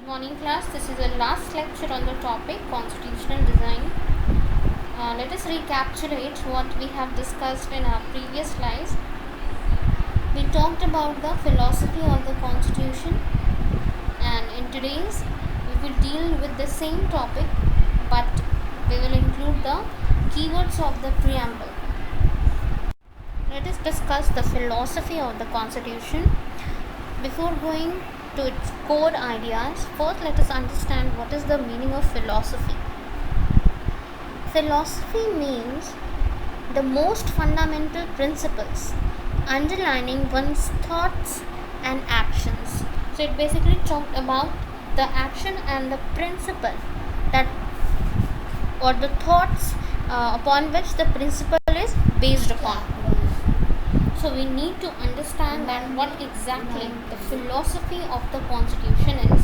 Morning class, this is the last lecture on the topic constitutional design. Let us recapitulate what we have discussed in our previous slides. We talked about the philosophy of the constitution, and in today's we will deal with the same topic, but we will include the keywords of the preamble. Let us discuss the philosophy of the constitution. Before going to its core ideas, first let us understand what is the meaning of philosophy. Philosophy means the most fundamental principles underlining one's thoughts and actions. So it basically talked about the action and the principle that or the thoughts upon which the principle is based upon. So we need to understand that what exactly the philosophy of the constitution is.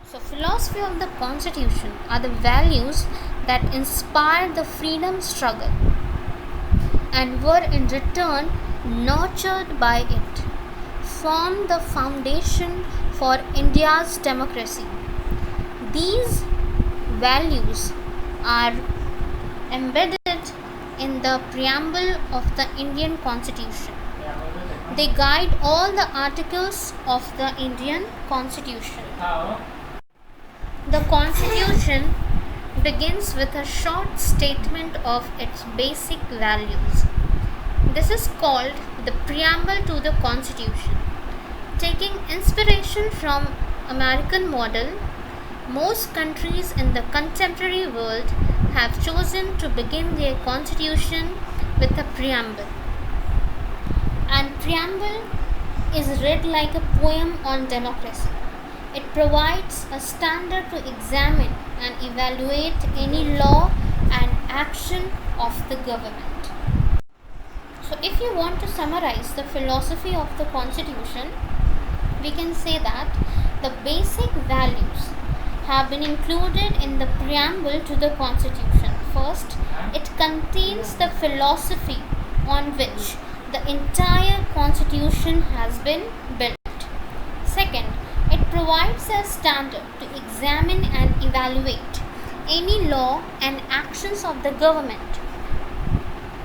So philosophy of the constitution are the values that inspire the freedom struggle and were in return nurtured by it, form the foundation for India's democracy. These values are embedded in the preamble of the Indian Constitution. They guide all the articles of the Indian Constitution. The Constitution begins with a short statement of its basic values. This is called the preamble to the Constitution. Taking inspiration from American model, most countries in the contemporary world have chosen to begin their constitution with a preamble. And preamble is read like a poem on democracy. It provides a standard to examine and evaluate any law and action of the government. So if you want to summarize the philosophy of the constitution, we can say that the basic values have been included in the preamble to the constitution. First, it contains the philosophy on which the entire constitution has been built. Second, it provides a standard to examine and evaluate any law and actions of the government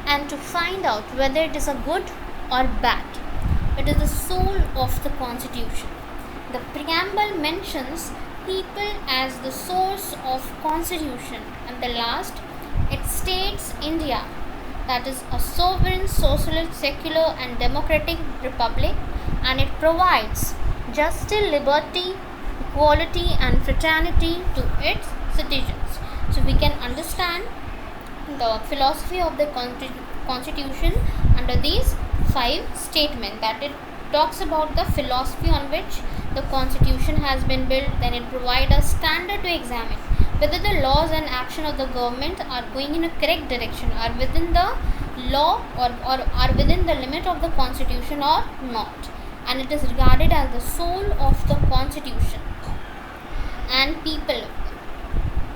and to find out whether it is a good or bad. It is the soul of the constitution. The preamble mentions people as the source of constitution, and the last, it states India, that is a sovereign, socialist, secular and democratic republic, and it provides justice, liberty, equality and fraternity to its citizens. So we can understand the philosophy of the constitution under these 5 statements, that it talks about the philosophy on which the constitution has been built. Then it provides a standard to examine whether the laws and action of the government are going in a correct direction, are within the law or are within the limit of the constitution or not, and it is regarded as the soul of the constitution. And people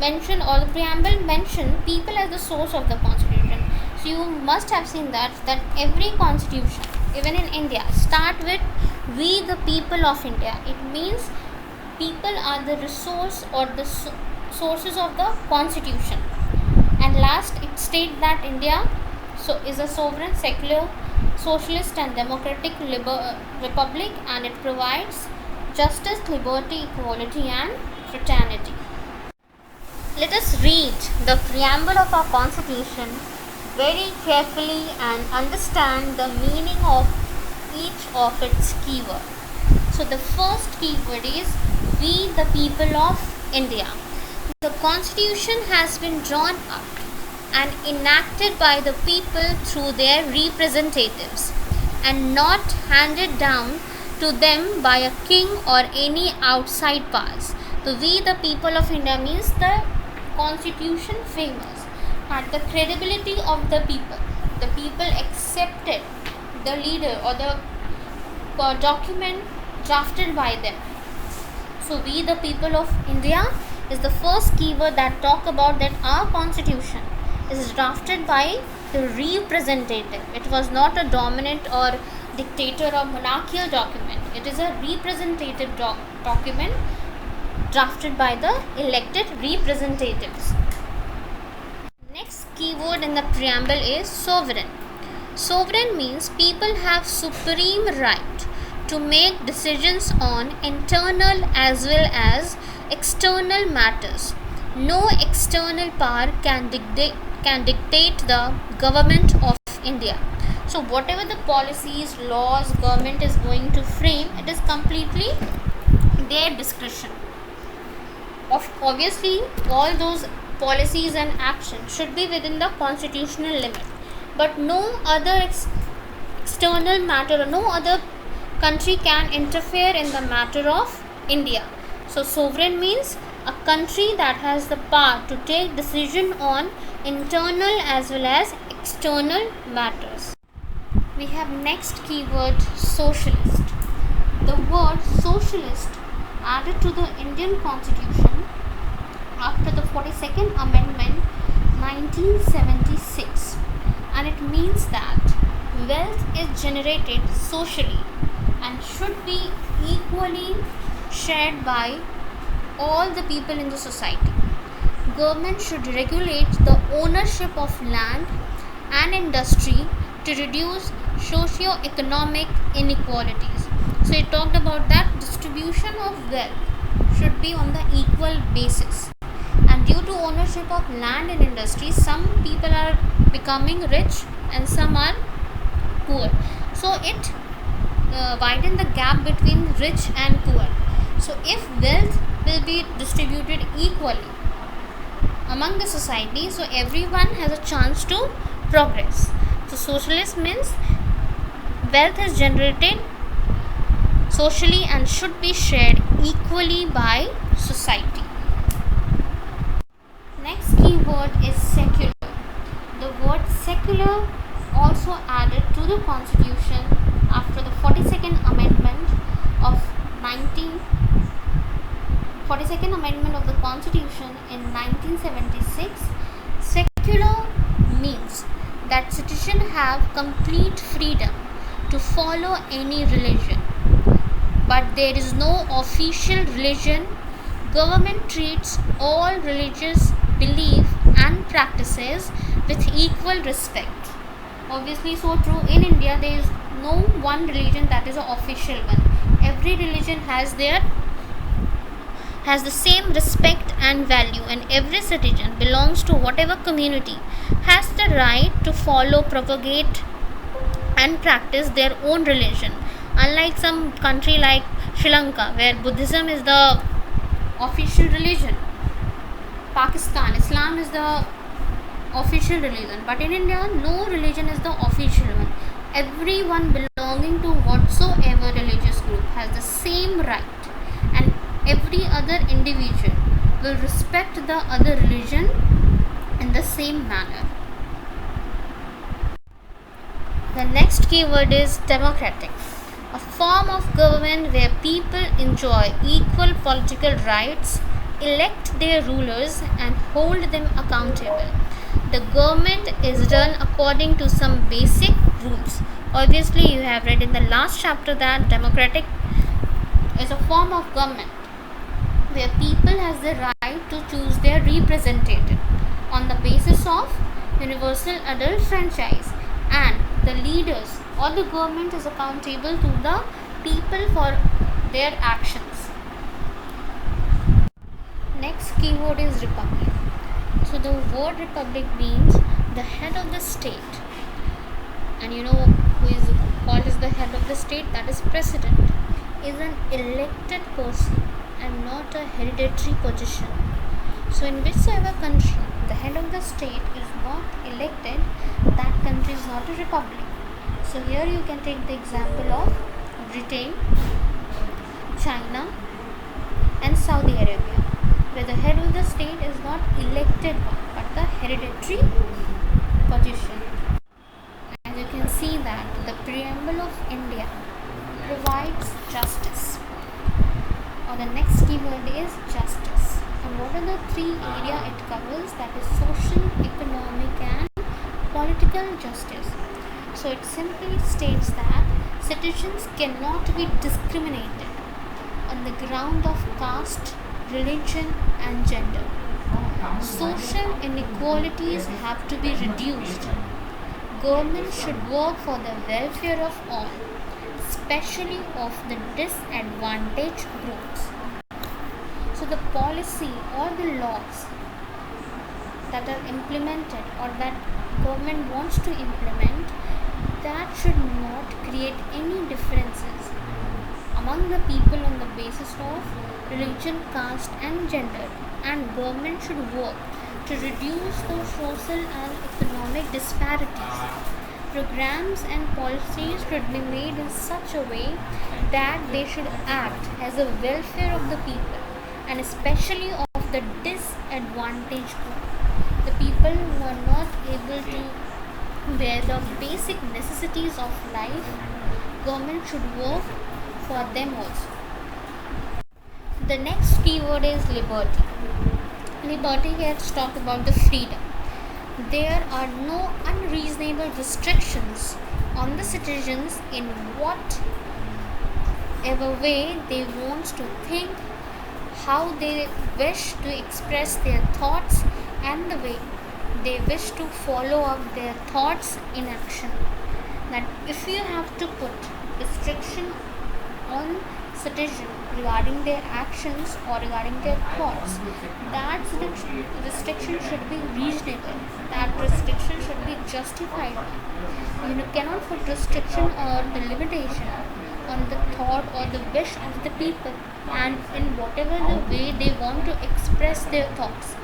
mention, or the preamble mention people as the source of the constitution. So you must have seen that every constitution, even in India, start with we the people of India. It means people are the resource or the sources of the constitution. And last, it states that India is a sovereign, secular, socialist and democratic republic, and it provides justice, liberty, equality and fraternity. Let us read the preamble of our constitution very carefully and understand the meaning of each of its keyword. So the first keyword is we the people of India. The constitution has been drawn up and enacted by the people through their representatives and not handed down to them by a king or any outside powers. So we the people of India means the constitution famous had the credibility of the people. The people accepted the leader or the document drafted by them. So we the people of India is the first keyword that talk about that our constitution is drafted by the representative. It was not a dominant or dictator or monarchical document. It is a representative document drafted by the elected representatives. Next keyword in the preamble is sovereign. Sovereign means people have supreme right to make decisions on internal as well as external matters. No external power can dictate the government of India. So whatever the policies, laws government is going to frame, it is completely their discretion. Obviously, all those policies and actions should be within the constitutional limit, but no other external matter or no other country can interfere in the matter of India. So sovereign means a country that has the power to take decision on internal as well as external matters. We have next keyword socialist. The word socialist added to the Indian Constitution after the 42nd Amendment 1976, and it means that wealth is generated socially and should be equally shared by all the people in the society. Government should regulate the ownership of land and industry to reduce socio-economic inequalities. So it talked about that distribution of wealth should be on the equal basis, and due to ownership of land and industry, some people are becoming rich and some are poor. So it widen the gap between rich and poor. So if wealth will be distributed equally among the society, so everyone has a chance to progress. So socialist means wealth is generated socially and should be shared equally by society. Next keyword is secular. The word secular also added to the constitution after the 42nd Amendment of 42nd Amendment of the Constitution in 1976. Secular means that citizens have complete freedom to follow any religion, but there is no official religion. Government treats all religious belief and practices with equal respect. Obviously, so true. In India, there is no one religion that is an official one. Every religion has the same respect and value, and every citizen belongs to whatever community has the right to follow, propagate and practice their own religion. Unlike some country like Sri Lanka, where Buddhism is the official religion, Pakistan, Islam is the official religion, but in India, no religion is the official one. Everyone belonging to whatsoever religious group has the same right, and every other individual will respect the other religion in the same manner. The next keyword is democratic. A form of government where people enjoy equal political rights, elect their rulers and hold them accountable. The government is run according to some basic rules. Obviously, you have read in the last chapter that democratic is a form of government where people has the right to choose their representative on the basis of universal adult franchise, and the leaders or the government is accountable to the people for their actions. Next keyword is republic. So the word republic means the head of the state, and you know who is called as the head of the state, that is president, is an elected person and not a hereditary position. So in whichever country the head of the state is not elected, that country is not a republic. So here you can take the example of Britain, China and Saudi Arabia, where the head of the state is not elected one but the hereditary position. As you can see that the preamble of India provides justice, or the next keyword is justice. And what are the three areas it covers? That is social, economic and political justice. So it simply states that citizens cannot be discriminated on the ground of caste, religion, and gender. Social inequalities have to be reduced. Government should work for the welfare of all, especially of the disadvantaged groups. So the policy or the laws that are implemented or that government wants to implement, that should not create any differences among the people on the basis of religion, caste and gender, and government should work to reduce those social and economic disparities. Programs and policies should be made in such a way that they should act as a welfare of the people and especially of the disadvantaged group, the people who are not able to bear the basic necessities of life. Government should work for them also. The next keyword is liberty. Liberty, here to talk about the freedom. There are no unreasonable restrictions on the citizens in whatever way they want to think, how they wish to express their thoughts, and the way they wish to follow up their thoughts in action. That if you have to put restriction on citizen regarding their actions or regarding their thoughts, that restriction should be reasonable, that restriction should be justified. You cannot put restriction or the limitation on the thought or the wish of the people, and in whatever the way they want to express their thoughts,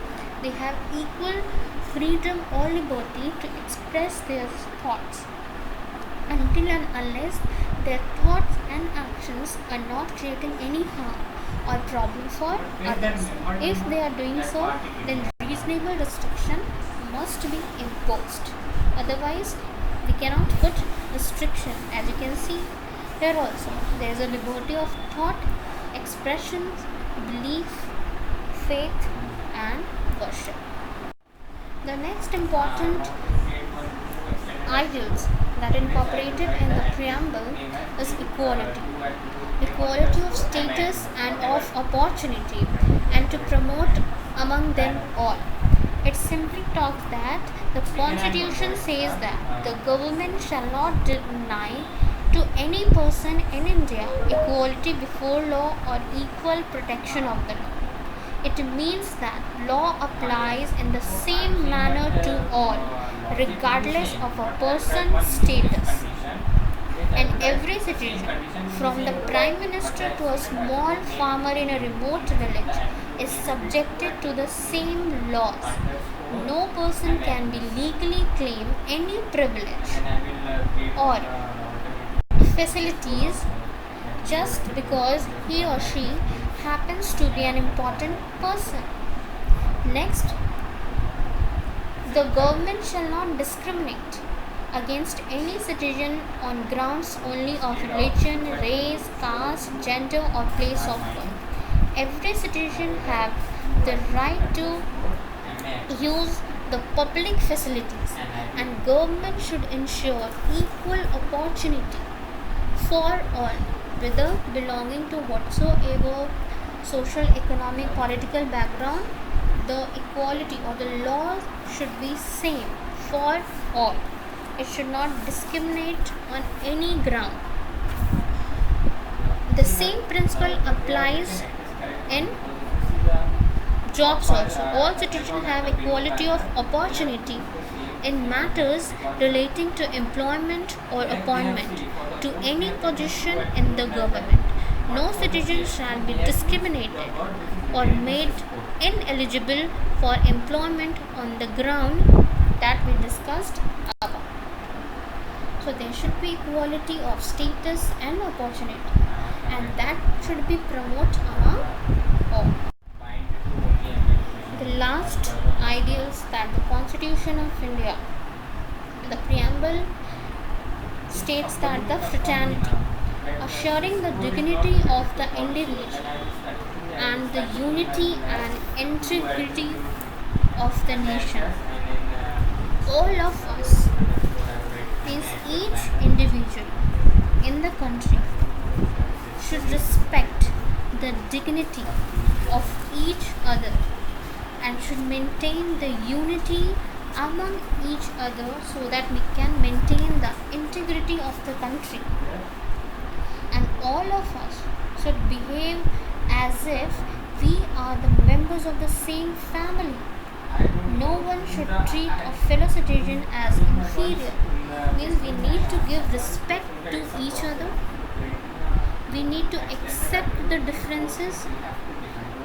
they have equal freedom or liberty to express their thoughts until and unless their thoughts and actions are not creating any harm or problem for others. If they are doing so, then reasonable restriction must be imposed. Otherwise, we cannot put restriction. As you can see here also, there is a liberty of thought, expression, belief, faith and worship. The next important ideals that incorporated in the preamble is equality. Equality of status and of opportunity, and to promote among them all. It simply talks that the Constitution says that the government shall not deny to any person in India equality before law or equal protection of the law. It means that law applies in the same manner to all, regardless of a person's status. And every citizen, from the Prime Minister to a small farmer in a remote village, is subjected to the same laws. No person can be legally claim any privilege or facilities just because he or she happens to be an important person. Next, the government shall not discriminate against any citizen on grounds only of religion, race, caste, gender or place of birth. Every citizen have the right to use the public facilities, and government should ensure equal opportunity for all, whether belonging to whatsoever social, economic, political background. The equality or the law should be same for all. It should not discriminate on any ground. The same principle applies in jobs also. All citizens have equality of opportunity in matters relating to employment or appointment to any position in the government. No citizen shall be discriminated or made ineligible for employment on the ground that we discussed above. So there should be equality of status and opportunity, and that should be promoted among all. The last ideals that the Constitution of India, the preamble states that the fraternity, assuring the dignity of the individual and the unity and integrity of the nation. All of us, means each individual in the country, should respect the dignity of each other and should maintain the unity among each other so that we can maintain the integrity of the country. And all of us should behave as if we are the members of the same family. No one should treat a fellow citizen as inferior. Means we need to give respect to each other. We need to accept the differences,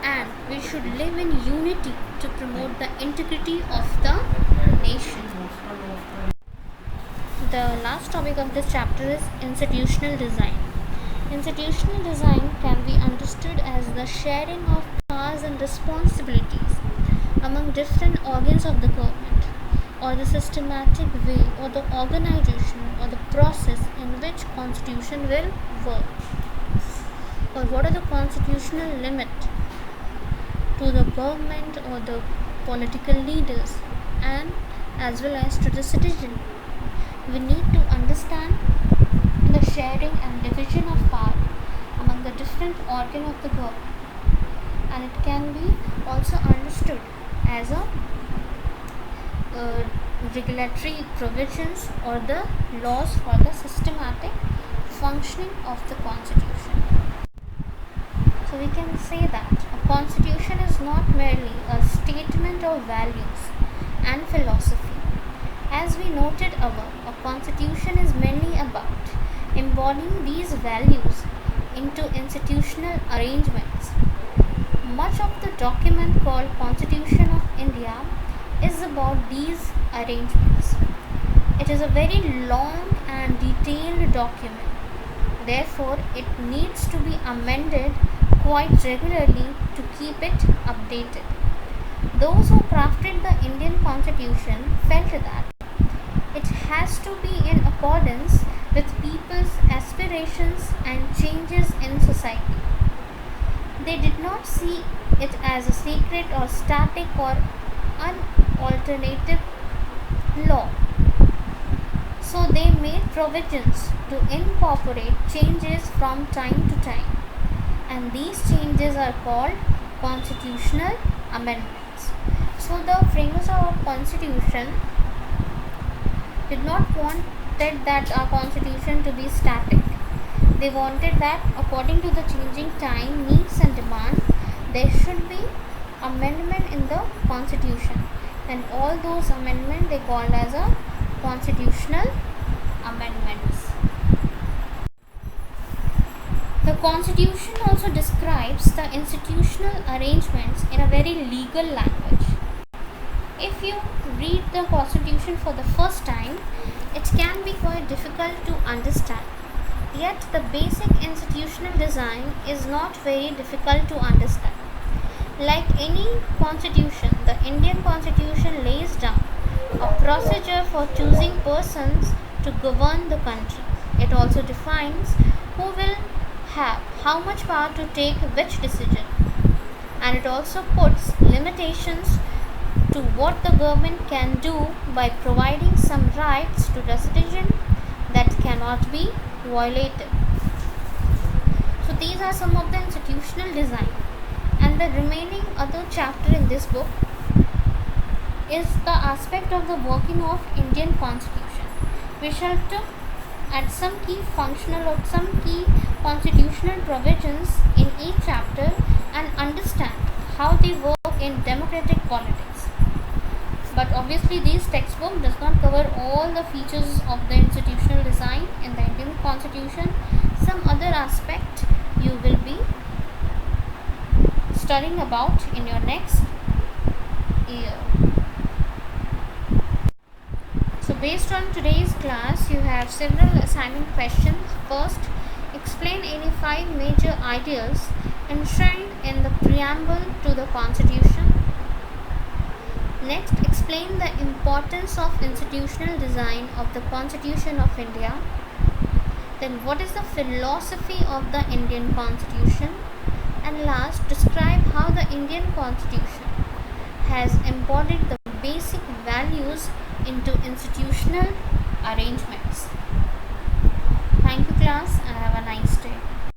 and we should live in unity to promote the integrity of the nation. The last topic of this chapter is institutional design. Institutional design can be understood as the sharing of powers and responsibilities among different organs of the government, or the systematic way or the organization or the process in which constitution will work, or what are the constitutional limit to the government or the political leaders, and as well as to the citizen. We need to understand the sharing and division of power among the different organs of the government, and it can be also understood as a regulatory provisions or the laws for the systematic functioning of the constitution. So we can say that a constitution is not merely a statement of values and philosophy. As we noted above, a constitution is mainly about embodying these values into institutional arrangements. Much of the document called Constitution of India is about these arrangements. It is a very long and detailed document. Therefore, it needs to be amended quite regularly to keep it updated. Those who crafted the Indian Constitution felt that it has to be in accordance with people's aspirations and changes in society. They did not see it as a secret or static or unalternative law. So they made provisions to incorporate changes from time to time, and these changes are called constitutional amendments. So the framers of our constitution did not want that our constitution to be static. They wanted that according to the changing time, needs and demand, there should be amendment in the constitution, and all those amendments they called as a constitutional amendments. The constitution also describes the institutional arrangements in a very legal language. If you read the constitution for the first time, it can be quite difficult to understand. Yet the basic institutional design is not very difficult to understand. Like any constitution, the Indian Constitution lays down a procedure for choosing persons to govern the country. It also defines who will have how much power to take which decision, and it also puts limitations to what the government can do by providing some rights to the citizen that cannot be violated. So these are some of the institutional design, and the remaining other chapter in this book is the aspect of the working of Indian Constitution. We shall look at some key functional or some key constitutional provisions in each chapter and understand how they work in democratic politics. But obviously this textbook does not cover all the features of the institutional design in the Indian Constitution. Some other aspect you will be studying about in your next year. So based on today's class, you have several assignment questions. First, explain any 5 major ideals enshrined in the preamble to the Constitution. Next, explain the importance of institutional design of the Constitution of India. Then, what is the philosophy of the Indian Constitution? And last, describe how the Indian Constitution has embodied the basic values into institutional arrangements. Thank you, class, and have a nice day.